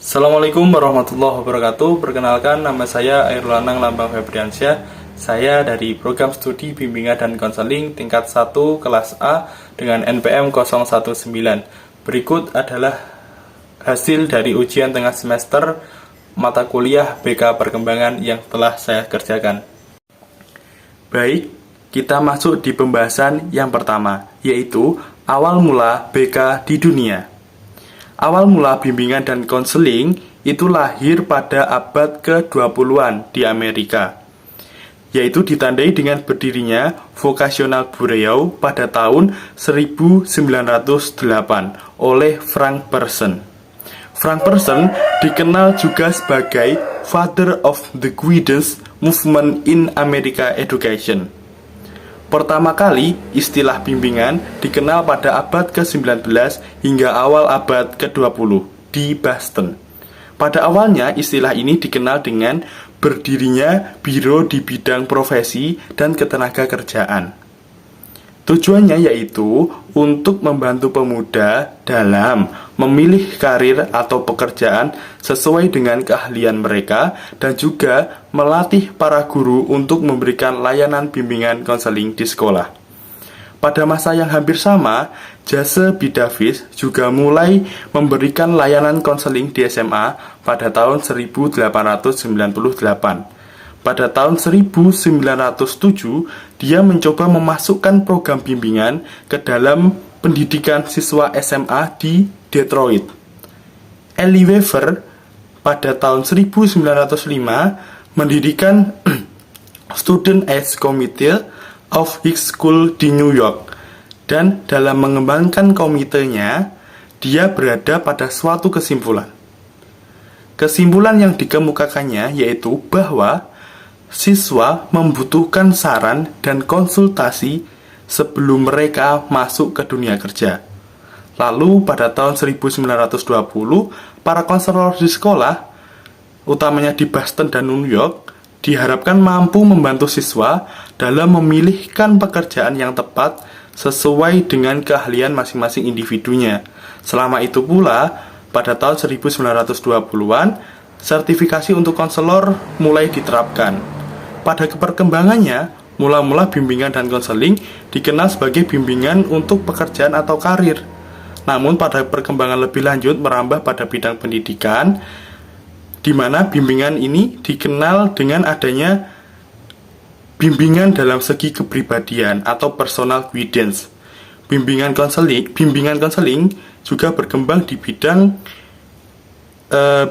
Assalamualaikum warahmatullahi wabarakatuh. Perkenalkan, nama saya Airul Anang Lambang Febriansyah. Saya dari program studi bimbingan dan konseling tingkat 1 kelas A dengan NPM 019. Berikut adalah hasil dari ujian tengah semester mata kuliah BK Perkembangan yang telah saya kerjakan. Baik, kita masuk di pembahasan yang pertama, yaitu awal mula BK di dunia. Awal mula bimbingan dan konseling itu lahir pada abad ke-20-an di Amerika, yaitu ditandai dengan berdirinya Vocational Bureau pada tahun 1908 oleh Frank Person. Frank Person dikenal juga sebagai Father of the Guidance Movement in American Education. Pertama kali, istilah bimbingan dikenal pada abad ke-19 hingga awal abad ke-20 di Boston. Pada awalnya, istilah ini dikenal dengan berdirinya biro di bidang profesi dan ketenagakerjaan. Tujuannya yaitu untuk membantu pemuda dalam memilih karir atau pekerjaan sesuai dengan keahlian mereka dan juga melatih para guru untuk memberikan layanan bimbingan konseling di sekolah. Pada masa yang hampir sama, Jase B. Davis juga mulai memberikan layanan konseling di SMA pada tahun 1898. Pada tahun 1907, dia mencoba memasukkan program bimbingan ke dalam pendidikan siswa SMA di Detroit. Ellie Weaver pada tahun 1905 mendirikan Student Aid Committee of High School di New York, dan dalam mengembangkan komitenya, dia berada pada suatu kesimpulan. Kesimpulan yang dikemukakannya yaitu bahwa siswa membutuhkan saran dan konsultasi sebelum mereka masuk ke dunia kerja. Lalu pada tahun 1920, para konselor di sekolah, utamanya di Boston dan New York, diharapkan mampu membantu siswa dalam memilihkan pekerjaan yang tepat sesuai dengan keahlian masing-masing individunya. Selama itu pula, pada tahun 1920-an, sertifikasi untuk konselor mulai diterapkan. Pada perkembangannya, mula-mula bimbingan dan konseling dikenal sebagai bimbingan untuk pekerjaan atau karir. Namun pada perkembangan lebih lanjut merambah pada bidang pendidikan, di mana bimbingan ini dikenal dengan adanya bimbingan dalam segi kepribadian atau personal guidance. Bimbingan konseling juga berkembang di bidang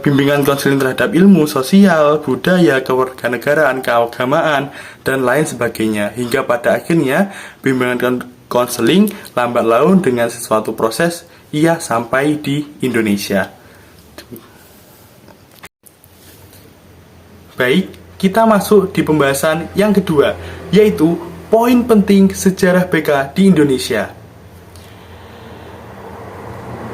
bimbingan konseling terhadap ilmu sosial, budaya, kewarganegaraan, keagamaan, dan lain sebagainya. Hingga pada akhirnya bimbingan konseling lambat laun dengan sesuatu proses ia sampai di Indonesia. Baik, kita masuk di pembahasan yang kedua, yaitu poin penting sejarah BK di Indonesia.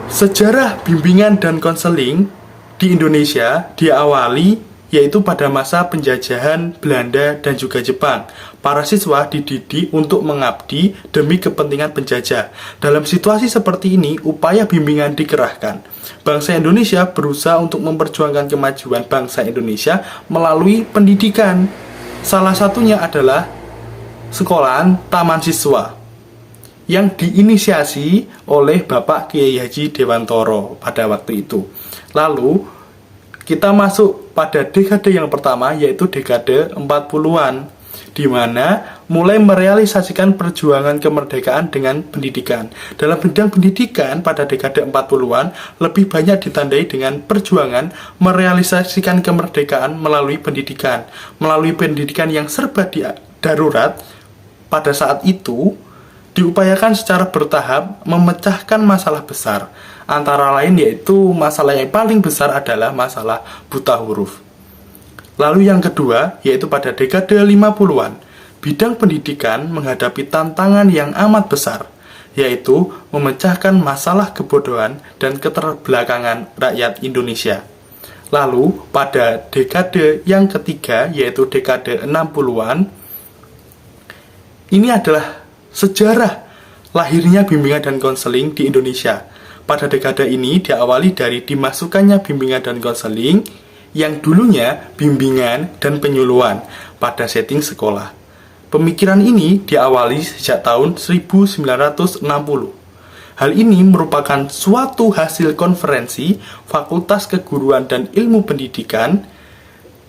Sejarah bimbingan dan konseling di Indonesia diawali yaitu pada masa penjajahan Belanda dan juga Jepang. Para siswa dididik untuk mengabdi demi kepentingan penjajah. Dalam situasi seperti ini, upaya bimbingan dikerahkan. Bangsa Indonesia berusaha untuk memperjuangkan kemajuan bangsa Indonesia melalui pendidikan. Salah satunya adalah sekolahan Taman Siswa yang diinisiasi oleh Bapak Kiai Haji Dewantoro pada waktu itu. Lalu kita masuk pada dekade yang pertama, yaitu dekade 40-an, di mana mulai merealisasikan perjuangan kemerdekaan dengan pendidikan. Dalam bidang pendidikan pada dekade 40-an lebih banyak ditandai dengan perjuangan merealisasikan kemerdekaan melalui pendidikan. Melalui pendidikan yang serba darurat pada saat itu diupayakan secara bertahap memecahkan masalah besar. Antara lain yaitu masalah yang paling besar adalah masalah buta huruf. Lalu yang kedua yaitu pada dekade 50-an, bidang pendidikan menghadapi tantangan yang amat besar, yaitu memecahkan masalah kebodohan dan keterbelakangan rakyat Indonesia. Lalu pada dekade yang ketiga yaitu dekade 60-an, ini adalah sejarah lahirnya bimbingan dan konseling di Indonesia. Pada dekade ini diawali dari dimasukkannya bimbingan dan konseling yang dulunya bimbingan dan penyuluhan pada setting sekolah. Pemikiran ini diawali sejak tahun 1960. Hal ini merupakan suatu hasil konferensi Fakultas Keguruan dan Ilmu Pendidikan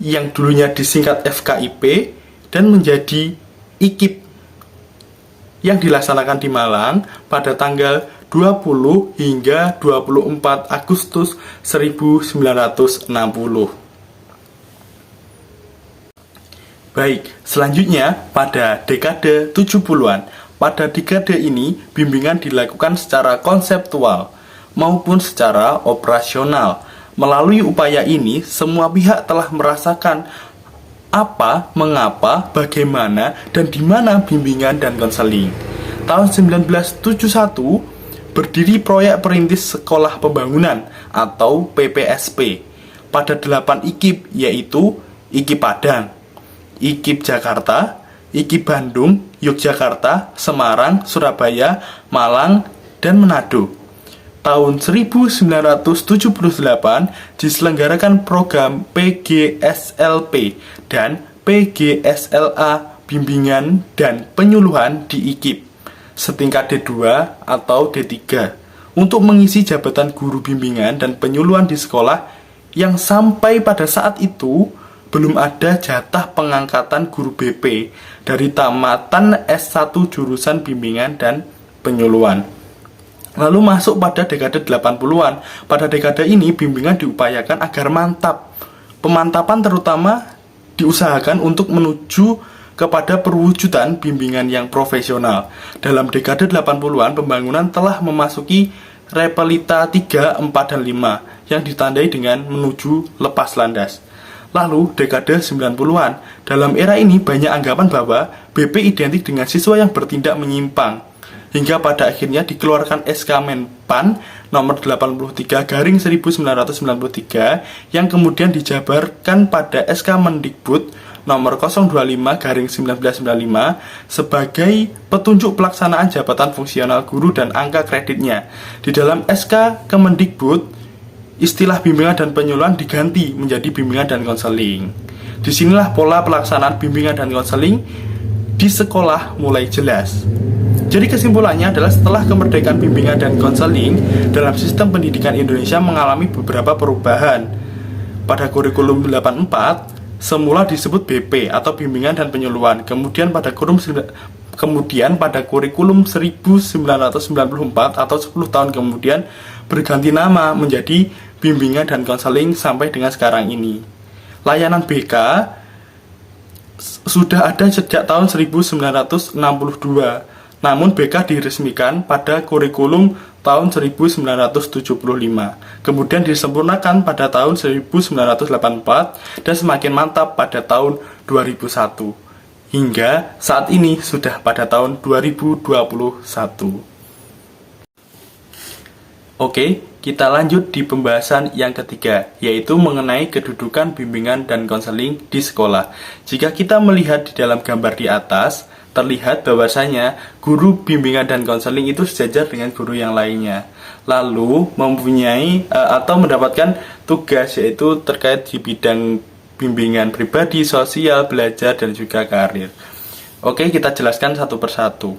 yang dulunya disingkat FKIP dan menjadi IKIP yang dilaksanakan di Malang pada tanggal 20 hingga 24 Agustus 1960. Baik, selanjutnya pada dekade 70-an. Pada dekade ini, bimbingan dilakukan secara konseptual maupun secara operasional. Melalui upaya ini, semua pihak telah merasakan apa, mengapa, bagaimana, dan di mana bimbingan dan konseling. Tahun 1971, berdiri proyek perintis sekolah pembangunan atau PPSP pada 8 IKIP, yaitu IKIP Padang, IKIP Jakarta, IKIP Bandung, Yogyakarta, Semarang, Surabaya, Malang, dan Manado. Tahun 1978 diselenggarakan program PGSLP dan PGSLA bimbingan dan penyuluhan di IKIP setingkat D2 atau D3 untuk mengisi jabatan guru bimbingan dan penyuluhan di sekolah yang sampai pada saat itu belum ada jatah pengangkatan guru BP dari tamatan S1 jurusan bimbingan dan penyuluhan. Lalu masuk pada dekade 80-an. Pada dekade ini bimbingan diupayakan agar mantap. Pemantapan terutama diusahakan untuk menuju kepada perwujudan bimbingan yang profesional. Dalam dekade 80-an, pembangunan telah memasuki repelita 3, 4, dan 5 yang ditandai dengan menuju lepas landas. Lalu, dekade 90-an. Dalam era ini, banyak anggapan bahwa BP identik dengan siswa yang bertindak menyimpang. Hingga pada akhirnya dikeluarkan SK Menpan nomor 83/1993 yang kemudian dijabarkan pada SK Mendikbud nomor 025/1995 sebagai petunjuk pelaksanaan jabatan fungsional guru dan angka kreditnya. Di dalam SK Kemendikbud, istilah bimbingan dan penyuluhan diganti menjadi bimbingan dan konseling. Disinilah pola pelaksanaan bimbingan dan konseling di sekolah mulai jelas. Jadi kesimpulannya adalah setelah kemerdekaan bimbingan dan konseling dalam sistem pendidikan Indonesia mengalami beberapa perubahan. Pada kurikulum 84 semula disebut BP atau bimbingan dan penyuluhan. Kemudian pada kurikulum 1994 atau 10 tahun kemudian berganti nama menjadi bimbingan dan konseling sampai dengan sekarang ini. Layanan BK sudah ada sejak tahun 1962. Namun BK diresmikan pada kurikulum tahun 1975, kemudian disempurnakan pada tahun 1984 dan semakin mantap pada tahun 2001, hingga saat ini sudah pada tahun 2021. Oke, kita lanjut di pembahasan yang ketiga, yaitu mengenai kedudukan bimbingan dan konseling di sekolah. Jika kita melihat di dalam gambar di atas, terlihat bahwasanya guru bimbingan dan konseling itu sejajar dengan guru yang lainnya. Lalu mempunyai atau mendapatkan tugas yaitu terkait di bidang bimbingan pribadi, sosial, belajar, dan juga karir. Oke, kita jelaskan satu persatu.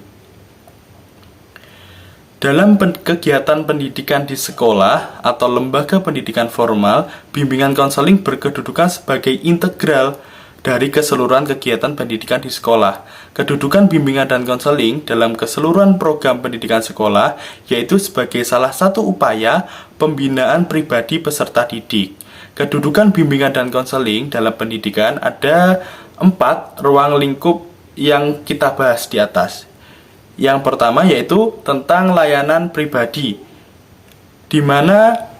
Dalam kegiatan pendidikan di sekolah atau lembaga pendidikan formal, bimbingan konseling berkedudukan sebagai integral dari keseluruhan kegiatan pendidikan di sekolah. Kedudukan bimbingan dan konseling dalam keseluruhan program pendidikan sekolah yaitu sebagai salah satu upaya pembinaan pribadi peserta didik. Kedudukan bimbingan dan konseling dalam pendidikan ada 4 ruang lingkup yang kita bahas di atas. Yang pertama yaitu tentang layanan pribadi, di mana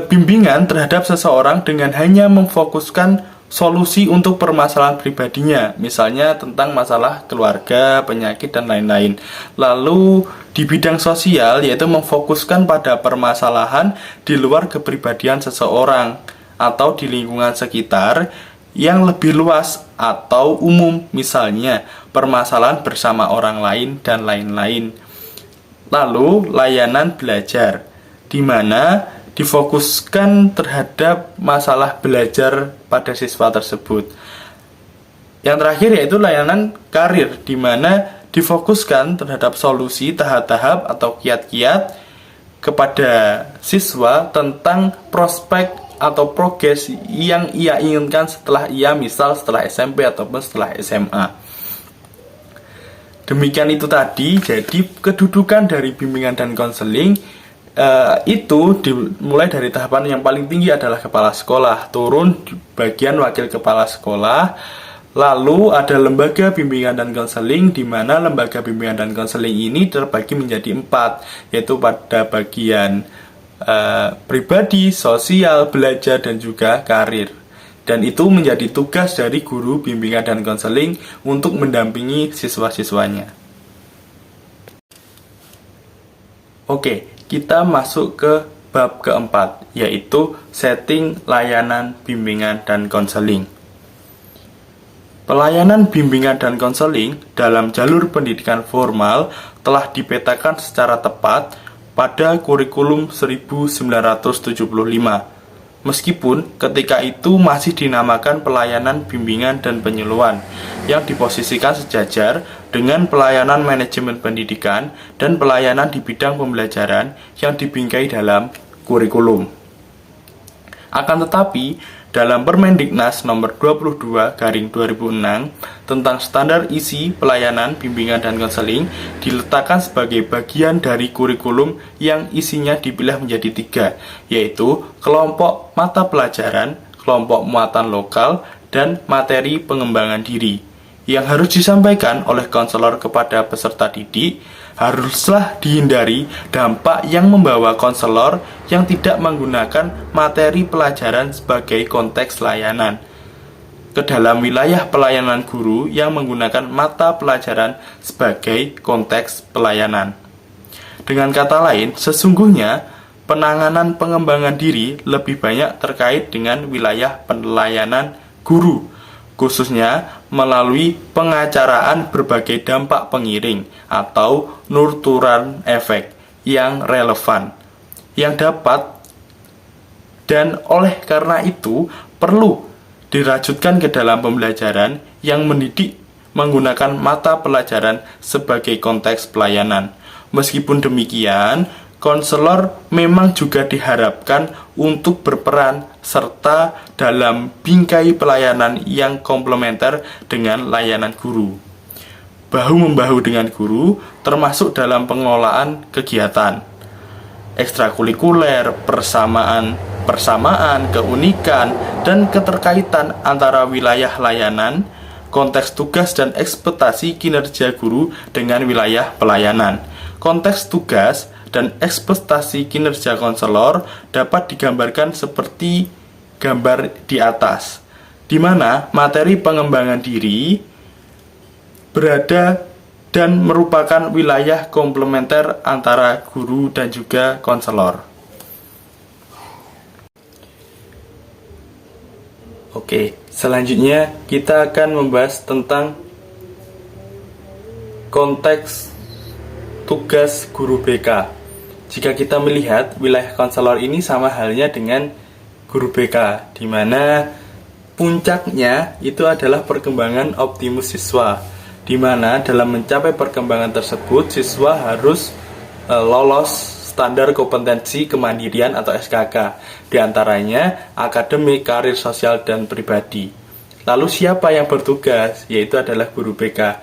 bimbingan terhadap seseorang dengan hanya memfokuskan solusi untuk permasalahan pribadinya, misalnya tentang masalah keluarga, penyakit, dan lain-lain. Lalu di bidang sosial yaitu memfokuskan pada permasalahan di luar kepribadian seseorang atau di lingkungan sekitar yang lebih luas atau umum, misalnya permasalahan bersama orang lain dan lain-lain. Lalu layanan belajar, di mana difokuskan terhadap masalah belajar pada siswa tersebut. Yang terakhir yaitu layanan karir, di mana difokuskan terhadap solusi tahap-tahap atau kiat-kiat kepada siswa tentang prospek atau progres yang ia inginkan setelah setelah SMP ataupun setelah SMA. Demikian itu tadi, jadi kedudukan dari bimbingan dan konseling itu dimulai dari tahapan yang paling tinggi adalah kepala sekolah, turun di bagian wakil kepala sekolah, lalu ada lembaga bimbingan dan konseling, di mana lembaga bimbingan dan konseling ini terbagi menjadi 4, yaitu pada bagian pribadi, sosial, belajar, dan juga karir. Dan itu menjadi tugas dari guru bimbingan dan konseling untuk mendampingi siswa-siswanya. Oke, kita masuk ke bab keempat, yaitu setting layanan bimbingan dan konseling. Pelayanan bimbingan dan konseling dalam jalur pendidikan formal telah dipetakan secara tepat pada kurikulum 1975. Meskipun ketika itu masih dinamakan pelayanan bimbingan dan penyuluhan, yang diposisikan sejajar dengan pelayanan manajemen pendidikan dan pelayanan di bidang pembelajaran yang dibingkai dalam kurikulum. Akan tetapi, dalam Permendiknas nomor 22/2006 tentang standar isi pelayanan bimbingan dan konseling diletakkan sebagai bagian dari kurikulum yang isinya dipilah menjadi 3, yaitu kelompok mata pelajaran, kelompok muatan lokal, dan materi pengembangan diri. Yang harus disampaikan oleh konselor kepada peserta didik haruslah dihindari dampak yang membawa konselor yang tidak menggunakan materi pelajaran sebagai konteks layanan ke dalam wilayah pelayanan guru yang menggunakan mata pelajaran sebagai konteks pelayanan. Dengan kata lain, sesungguhnya penanganan pengembangan diri lebih banyak terkait dengan wilayah pelayanan guru, khususnya melalui pengacaraan berbagai dampak pengiring atau nurturan efek yang relevan, yang dapat dan oleh karena itu perlu dirajutkan ke dalam pembelajaran yang mendidik menggunakan mata pelajaran sebagai konteks pelayanan. Meskipun demikian, konselor memang juga diharapkan untuk berperan serta dalam bingkai pelayanan yang komplementer dengan layanan guru. Bahu-membahu dengan guru termasuk dalam pengelolaan kegiatan ekstrakurikuler, persamaan, keunikan, dan keterkaitan antara wilayah layanan, konteks tugas dan ekspektasi kinerja guru dengan wilayah pelayanan. Konteks tugas dan ekspektasi kinerja konselor dapat digambarkan seperti gambar di atas, di mana materi pengembangan diri berada dan merupakan wilayah komplementer antara guru dan juga konselor. Oke, selanjutnya kita akan membahas tentang konteks tugas guru BK. Jika kita melihat wilayah konselor ini sama halnya dengan guru BK, di mana puncaknya itu adalah perkembangan optimus siswa, di mana dalam mencapai perkembangan tersebut siswa harus lolos standar kompetensi kemandirian atau SKK, diantaranya akademik, karir, sosial, dan pribadi. Lalu siapa yang bertugas? Yaitu adalah guru BK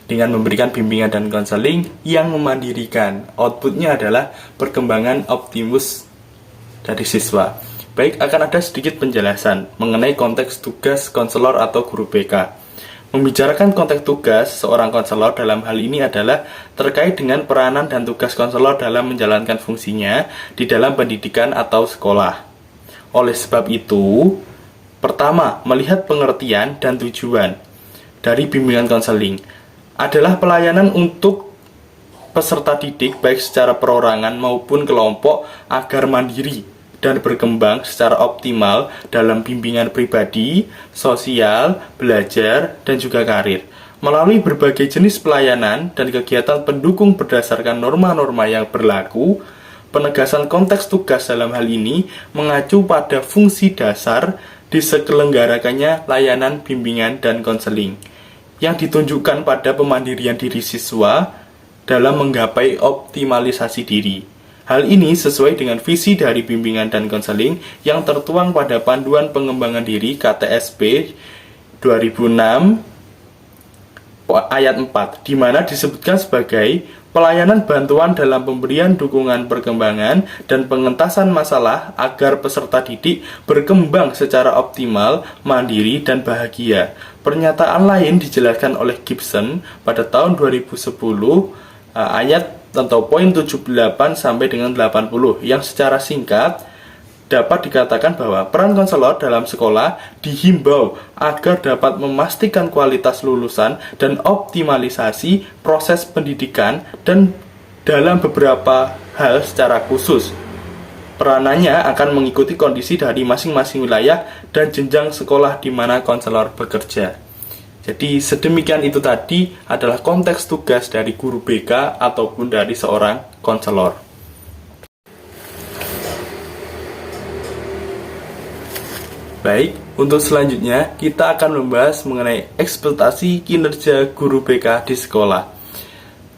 dengan memberikan bimbingan dan konseling yang memandirikan. Outputnya adalah perkembangan optimus dari siswa. Baik, akan ada sedikit penjelasan mengenai konteks tugas konselor atau guru BK. Membicarakan konteks tugas seorang konselor dalam hal ini adalah terkait dengan peranan dan tugas konselor dalam menjalankan fungsinya di dalam pendidikan atau sekolah. Oleh sebab itu, pertama, melihat pengertian dan tujuan dari bimbingan konseling adalah pelayanan untuk peserta didik baik secara perorangan maupun kelompok agar mandiri dan berkembang secara optimal dalam bimbingan pribadi, sosial, belajar, dan juga karir. Melalui berbagai jenis pelayanan dan kegiatan pendukung berdasarkan norma-norma yang berlaku, penegasan konteks tugas dalam hal ini mengacu pada fungsi dasar diselenggarakannya layanan bimbingan dan konseling, yang ditunjukkan pada pemandirian diri siswa dalam menggapai optimalisasi diri. Hal ini sesuai dengan visi dari bimbingan dan konseling yang tertuang pada Panduan Pengembangan Diri KTSP 2006 ayat 4, di mana disebutkan sebagai pelayanan bantuan dalam pemberian dukungan perkembangan dan pengentasan masalah agar peserta didik berkembang secara optimal, mandiri, dan bahagia. Pernyataan lain dijelaskan oleh Gibson pada tahun 2010 ayat atau poin 78 sampai dengan 80, yang secara singkat dapat dikatakan bahwa peran konselor dalam sekolah dihimbau agar dapat memastikan kualitas lulusan dan optimalisasi proses pendidikan, dan dalam beberapa hal secara khusus peranannya akan mengikuti kondisi dari masing-masing wilayah dan jenjang sekolah di mana konselor bekerja. Jadi sedemikian itu tadi adalah konteks tugas dari guru BK ataupun dari seorang konselor. Baik, untuk selanjutnya kita akan membahas mengenai ekspektasi kinerja guru BK di sekolah.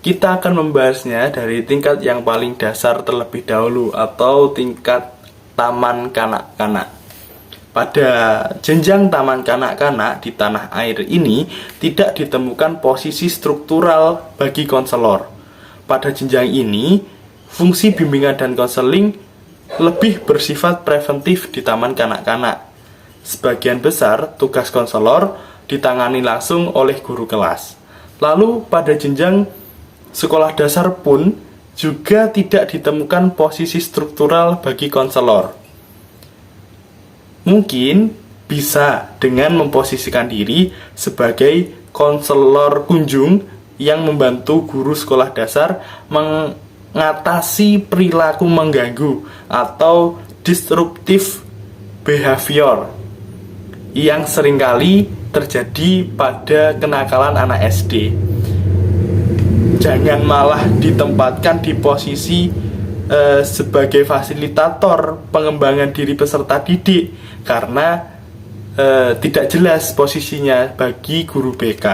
Kita akan membahasnya dari tingkat yang paling dasar terlebih dahulu, atau tingkat taman kanak-kanak. Pada jenjang taman kanak-kanak di tanah air ini tidak ditemukan posisi struktural bagi konselor. Pada jenjang ini, fungsi bimbingan dan konseling lebih bersifat preventif di taman kanak-kanak. Sebagian besar tugas konselor ditangani langsung oleh guru kelas. Lalu pada jenjang sekolah dasar pun juga tidak ditemukan posisi struktural bagi konselor. Mungkin bisa dengan memposisikan diri sebagai konselor kunjung yang membantu guru sekolah dasar mengatasi perilaku mengganggu atau disruptive behavior yang seringkali terjadi pada kenakalan anak SD. Jangan malah ditempatkan di posisi sebagai fasilitator pengembangan diri peserta didik, karena tidak jelas posisinya bagi guru BK.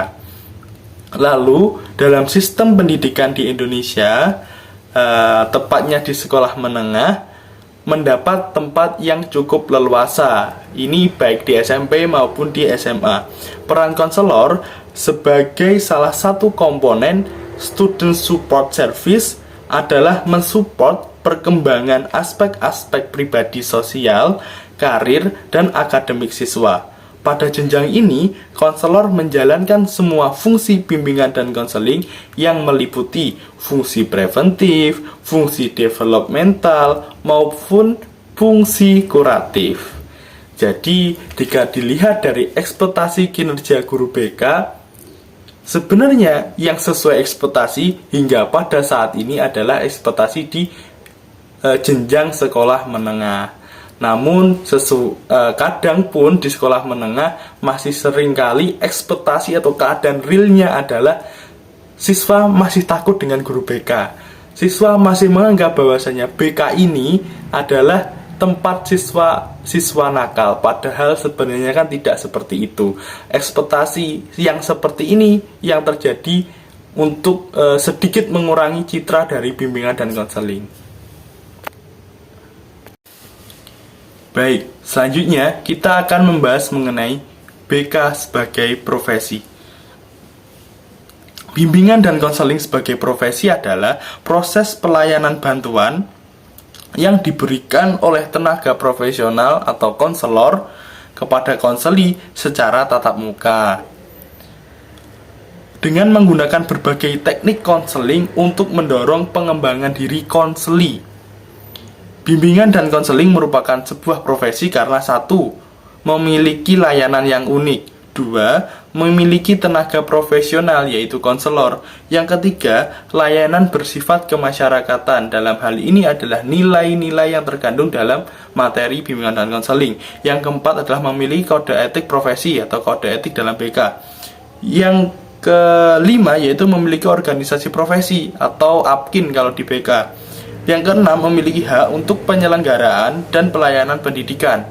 Lalu dalam sistem pendidikan di Indonesia, tepatnya di sekolah menengah, mendapat tempat yang cukup leluasa. Ini baik di SMP maupun di SMA. Peran konselor sebagai salah satu komponen student support service adalah mensupport perkembangan aspek-aspek pribadi sosial, karir, dan akademik siswa. Pada jenjang ini, konselor menjalankan semua fungsi bimbingan dan konseling yang meliputi fungsi preventif, fungsi developmental, maupun fungsi kuratif. Jadi, jika dilihat dari ekspektasi kinerja guru BK, sebenarnya yang sesuai ekspektasi hingga pada saat ini adalah ekspektasi di jenjang sekolah menengah. Namun kadang pun di sekolah menengah masih seringkali ekspektasi atau keadaan realnya adalah siswa masih takut dengan guru BK. Siswa masih menganggap bahwasanya BK ini adalah tempat siswa nakal, padahal sebenarnya kan tidak seperti itu. Ekspektasi yang seperti ini yang terjadi untuk sedikit mengurangi citra dari bimbingan dan konseling. Baik, selanjutnya kita akan membahas mengenai BK sebagai profesi. Bimbingan dan konseling sebagai profesi adalah proses pelayanan bantuan yang diberikan oleh tenaga profesional atau konselor kepada konseli secara tatap muka, dengan menggunakan berbagai teknik konseling untuk mendorong pengembangan diri konseli. Bimbingan dan konseling merupakan sebuah profesi karena 1. Memiliki layanan yang unik. 2. Memiliki tenaga profesional yaitu konselor. Yang ketiga, layanan bersifat kemasyarakatan. Dalam hal ini adalah nilai-nilai yang terkandung dalam materi bimbingan dan konseling. Yang keempat adalah memiliki kode etik profesi atau kode etik dalam BK. Yang kelima yaitu memiliki organisasi profesi atau APKIN kalau di BK. Yang keenam memiliki hak untuk penyelenggaraan dan pelayanan pendidikan.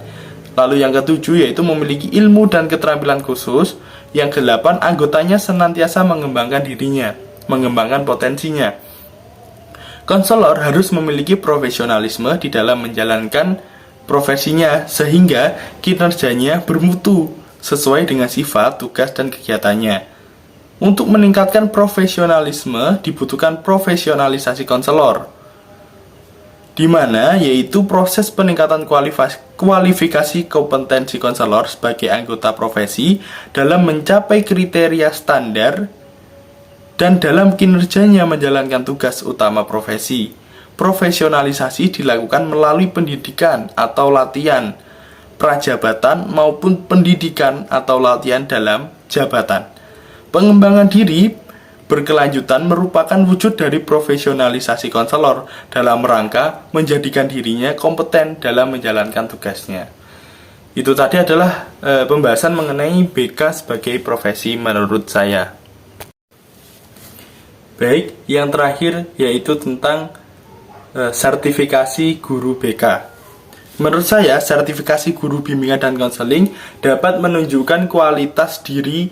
Lalu yang ketujuh yaitu memiliki ilmu dan keterampilan khusus. Yang kedelapan anggotanya senantiasa mengembangkan dirinya, mengembangkan potensinya. Konselor harus memiliki profesionalisme di dalam menjalankan profesinya sehingga kinerjanya bermutu sesuai dengan sifat, tugas, dan kegiatannya. Untuk meningkatkan profesionalisme dibutuhkan profesionalisasi konselor, di mana yaitu proses peningkatan kualifikasi kompetensi konselor sebagai anggota profesi dalam mencapai kriteria standar dan dalam kinerjanya menjalankan tugas utama profesi. Profesionalisasi dilakukan melalui pendidikan atau latihan prajabatan maupun pendidikan atau latihan dalam jabatan. Pengembangan diri berkelanjutan merupakan wujud dari profesionalisasi konselor dalam rangka menjadikan dirinya kompeten dalam menjalankan tugasnya. Itu tadi adalah pembahasan mengenai BK sebagai profesi menurut saya. Baik, yang terakhir yaitu tentang sertifikasi guru BK. Menurut saya, sertifikasi guru bimbingan dan konseling dapat menunjukkan kualitas diri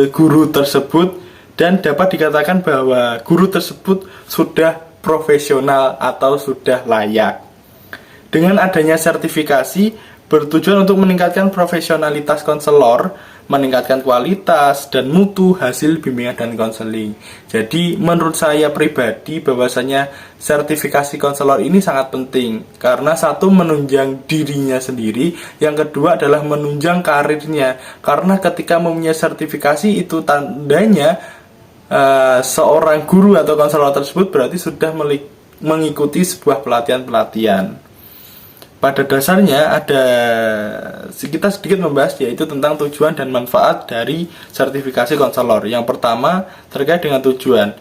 guru tersebut dan dapat dikatakan bahwa guru tersebut sudah profesional atau sudah layak. Dengan adanya sertifikasi bertujuan untuk meningkatkan profesionalitas konselor, meningkatkan kualitas dan mutu hasil bimbingan dan konseling. Jadi menurut saya pribadi bahwasanya sertifikasi konselor ini sangat penting karena satu menunjang dirinya sendiri, yang kedua adalah menunjang karirnya. Karena ketika mempunyai sertifikasi itu tandanya seorang guru atau konselor tersebut berarti sudah mengikuti sebuah pelatihan-pelatihan. Pada dasarnya kita sedikit membahas yaitu tentang tujuan dan manfaat dari sertifikasi konselor. Yang pertama terkait dengan tujuan.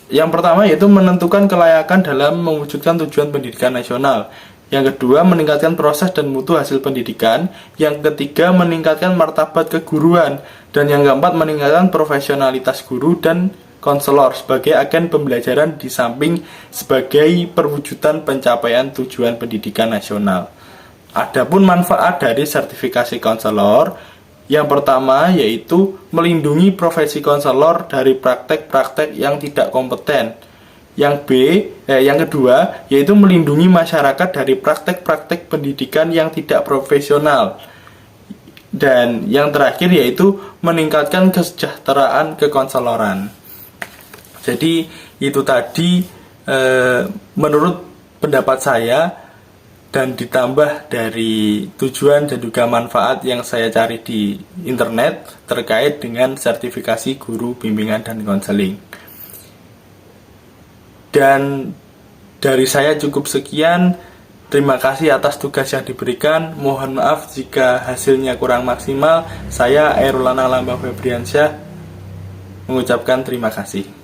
Yang pertama yaitu menentukan kelayakan dalam mewujudkan tujuan pendidikan nasional. Yang kedua meningkatkan proses dan mutu hasil pendidikan. Yang ketiga meningkatkan martabat keguruan. Dan yang keempat meningkatkan profesionalitas guru dan konselor sebagai agen pembelajaran di samping sebagai perwujudan pencapaian tujuan pendidikan nasional. Adapun manfaat dari sertifikasi konselor, yang pertama yaitu melindungi profesi konselor dari praktek-praktek yang tidak kompeten. Yang kedua yaitu melindungi masyarakat dari praktek-praktek pendidikan yang tidak profesional. Dan yang terakhir yaitu meningkatkan kesejahteraan kekonseloran. Jadi itu tadi menurut pendapat saya dan ditambah dari tujuan dan juga manfaat yang saya cari di internet terkait dengan sertifikasi guru bimbingan dan konseling. Dan dari saya cukup sekian. Terima kasih atas tugas yang diberikan. Mohon maaf jika hasilnya kurang maksimal. Saya Airulana Lambang Febriansyah mengucapkan terima kasih.